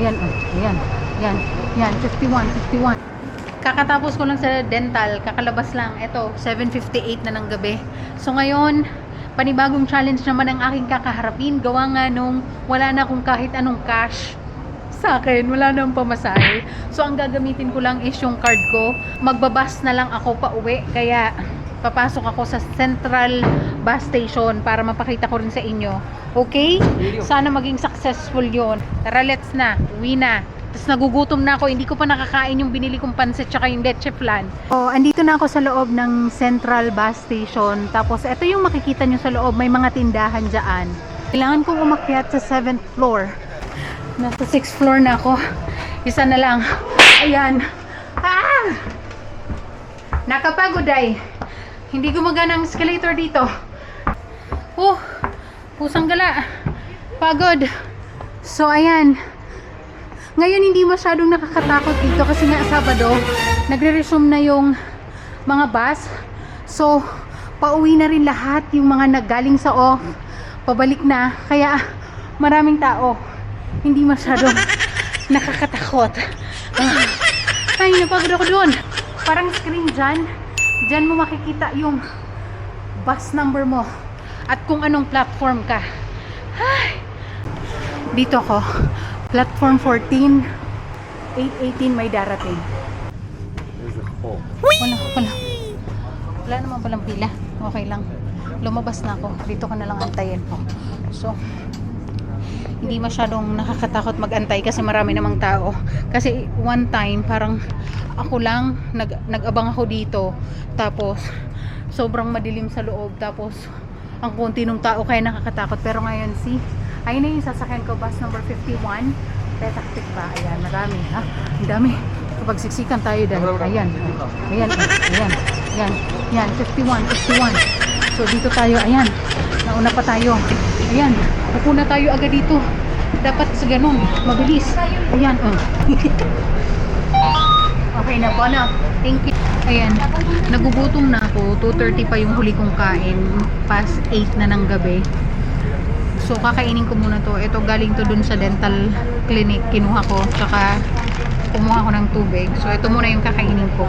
Ayan, oh. Ayan. Yan. Yan, 51, 51. Kakatapos ko lang sa dental, kakalabas lang. Ito, 7:58 na ng gabi. So ngayon, panibagong challenge naman ang aking kakaharapin. Gawa nga nung wala na akong kahit anong cash sa akin, wala nang pamasahe. So ang gagamitin ko lang is yung card ko. Magbabas na lang ako pa uwi. Kaya papasok ako sa Central Bus Station para mapakita ko rin sa inyo. Okay? Sana maging successful yon. Tara, let's na. Uwi na. Tapos nagugutom na ako, hindi ko pa nakakain yung binili kong pansit tsaka yung leche flan. Oh, andito na ako sa loob ng Central Bus Station. Tapos ito yung makikita nyo sa loob, may mga tindahan dyan. Kailangan kong umakyat sa 7th floor. Nasa 6th floor na ako. Isa na lang. Ayan. Ah! Nakapagod ay. Hindi gumagana ang escalator dito. Oh, pusang gala. Pagod. So ayan. Ngayon hindi masyadong nakakatakot dito kasi nga Sabado, nagre-resume na yung mga bus. So, pauwi na rin lahat yung mga naggaling sa off, pabalik na. Kaya maraming tao. Hindi masyadong nakakatakot. Ay, napagod ako doon. Parang screen dyan. Dyan mo makikita yung bus number mo at kung anong platform ka. Ay, dito ako. Platform 14, 8:18 may darating. There's a hole. Wala naman palang pila. Okay lang. Lumabas na ako. Dito ka na lang antayin po. So, hindi masyadong nakakatakot mag-antay kasi marami namang tao. Kasi one time, parang ako lang, nag-abang ako dito. Tapos, sobrang madilim sa loob. Tapos, ang konti ng tao kaya nakakatakot. Pero ngayon, ayun na yung sasakyan ko, bus number 51. Tetaktik ba? Ayan, marami. Ha? Ang dami. Kapag siksikan tayo dahil. Ayan. Ayan. Ayan. Ayan. Ayan. 51. 51. So, dito tayo. Ayan. Nauna pa tayo. Ayan. Pupuna tayo agad dito. Dapat sa ganun. Mabilis. Ayan. Okay na po na. Thank you. Ayan. Nagugutom na ako. 2:30 pa yung huli kong kain. Past 8 na ng gabi. So, kakainin ko muna to. Ito, galing to dun sa dental clinic. Kinuha ko. Tsaka, kumuha ko ng tubig. So, ito muna yung kakainin ko.